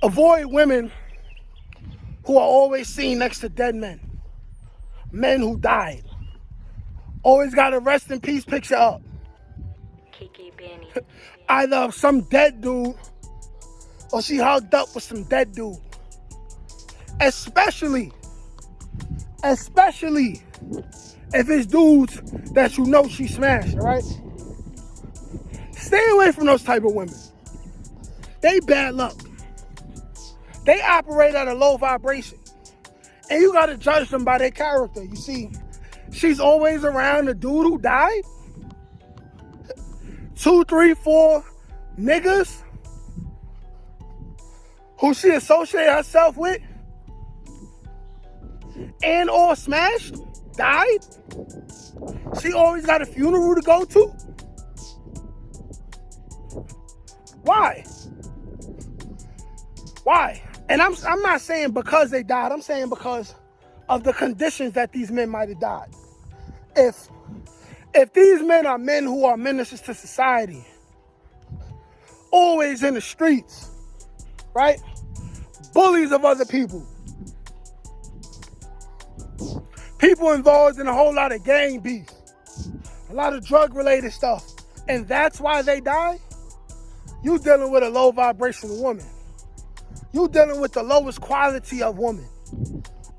Avoid women who are always seen next to dead men. Men who died. Always got a rest in peace picture up. Either of some dead dude or she hugged up with some dead dude. Especially if it's dudes that you know she smashed, all right? Stay away from those type of women. They bad luck. They operate at a low vibration. And you gotta judge them by their character. You see, she's always around the dude who died. 2, 3, 4 niggas who she associated herself with and or smashed, died. She always got a funeral to go to. Why? And I'm not saying because they died. I'm saying because of the conditions that these men might have died. If these men are men who are menaces to society, always in the streets, right? Bullies of other people. People involved in a whole lot of gang beef, a lot of drug-related stuff, and that's why they die, you dealing with a low vibrational woman. You dealing with the lowest quality of woman.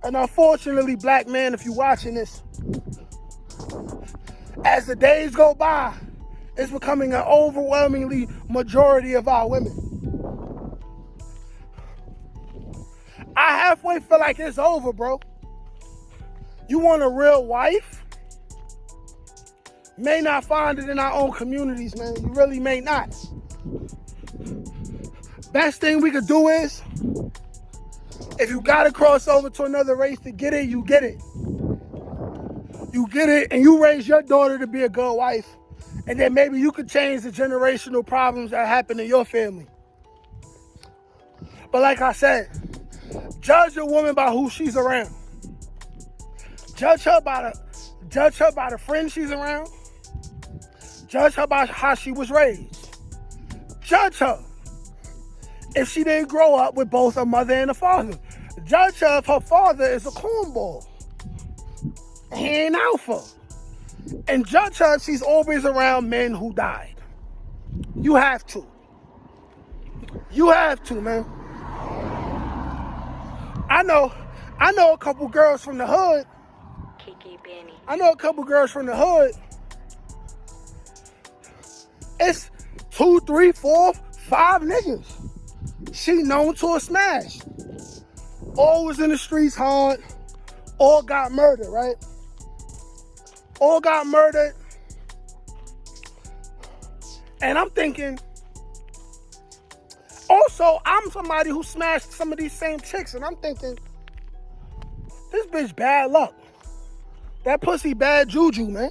And unfortunately, black man, if you're watching this, as the days go by, it's becoming an overwhelmingly majority of our women. I halfway feel like it's over, bro. You want a real wife? May not find it in our own communities, man. You really may not. Best thing we could do is, if you gotta cross over to another race to get it, you get it. You get it, and you raise your daughter to be a good wife. And then maybe you could change the generational problems that happen in your family. But like I said, judge a woman by who she's around. Judge her by the friends she's around. Judge her by how she was raised. Judge her if she didn't grow up with both a mother and a father. Judge her if her father is a cornball. He ain't alpha. And judge her if she's always around men who died. You have to. You have to, man. I know a couple girls from the hood. I know a couple girls from the hood. It's 2, 3, 4, 5 niggas she known to a smash. All was in the streets hard. All got murdered, right? All got murdered. And I'm thinking, also, I'm somebody who smashed some of these same chicks, and I'm thinking, this bitch bad luck. That pussy bad juju, man.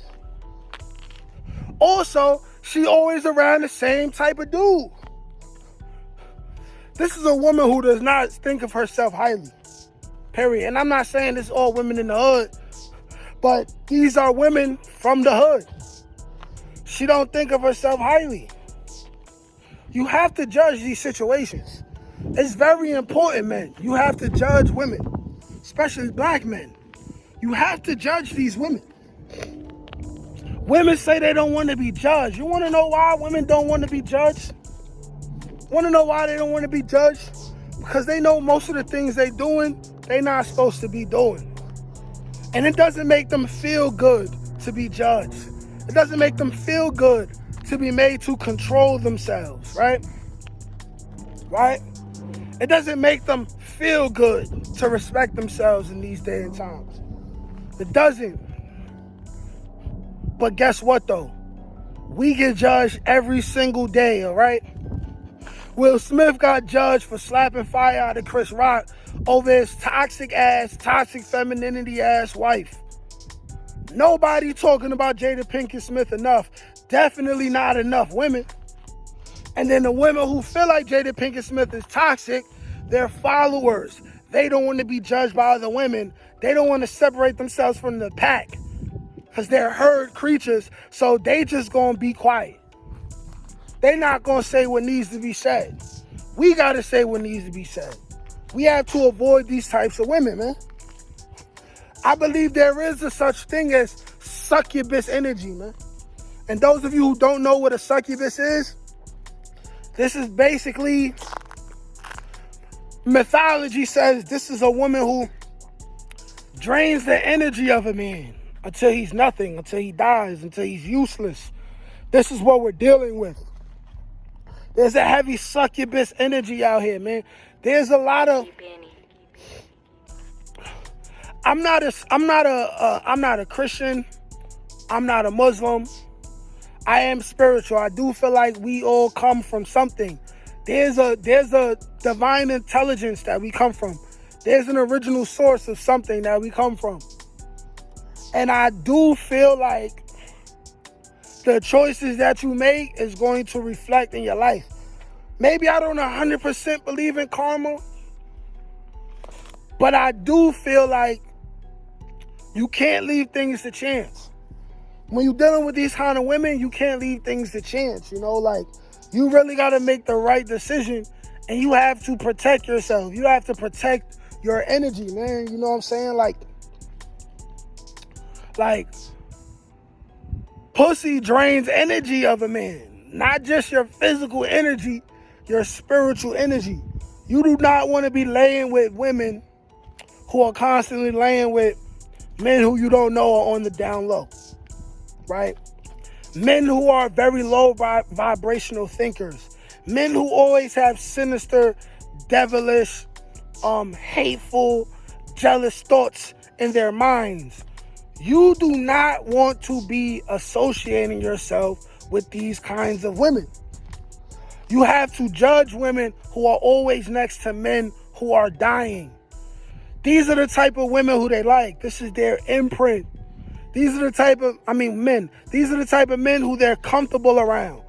Also, she always around the same type of dude. This is a woman who does not think of herself highly. Period. And I'm not saying this is all women in the hood, but these are women from the hood. She don't think of herself highly. You have to judge these situations. It's very important, man. You have to judge women, especially black men. You have to judge these women. Women say they don't want to be judged. You want to know why women don't want to be judged? Want to know why they don't want to be judged? Because they know most of the things they doing, they not supposed to be doing. And it doesn't make them feel good to be judged. It doesn't make them feel good to be made to control themselves, right? Right? It doesn't make them feel good to respect themselves in these days and times. It doesn't. But guess what, though? We get judged every single day, all right? Will Smith got judged for slapping fire out of Chris Rock over his toxic femininity ass wife. Nobody talking about Jada Pinkett Smith enough. Definitely not enough women. And then the women who feel like Jada Pinkett Smith is toxic, they're followers. They don't want to be judged by other women. They don't want to separate themselves from the pack because they're herd creatures, so they just gonna be quiet. They not gonna say what needs to be said We got to say what needs to be said. We have to avoid these types of women, man. I believe there is a such thing as succubus energy, man. And those of you who don't know what a succubus is, this is basically, mythology says this is a woman who drains the energy of a man until he's nothing, until he dies, until he's useless. This is what we're dealing with. There's a heavy succubus energy out here, man. There's a lot of. I'm not a Christian. I'm not a Muslim. I am spiritual. I do feel like we all come from something. There's a divine intelligence that we come from. There's an original source of something that we come from. And I do feel like the choices that you make is going to reflect in your life. Maybe I don't 100% believe in karma, but I do feel like you can't leave things to chance. When you're dealing with these kind of women, you can't leave things to chance, you know, like you really got to make the right decision and you have to protect yourself. You have to protect your energy, man. You know what I'm saying? Like pussy drains energy of a man, not just your physical energy, your spiritual energy. You do not want to be laying with women who are constantly laying with men who you don't know are on the down low, right? Men who are very low vibrational thinkers. Men who always have sinister, devilish, hateful, jealous thoughts in their minds. You do not want to be associating yourself with these kinds of women. You have to judge women who are always next to men who are dying. These are the type of women who they like. This is their imprint. These are the type of, men. These are the type of men who they're comfortable around.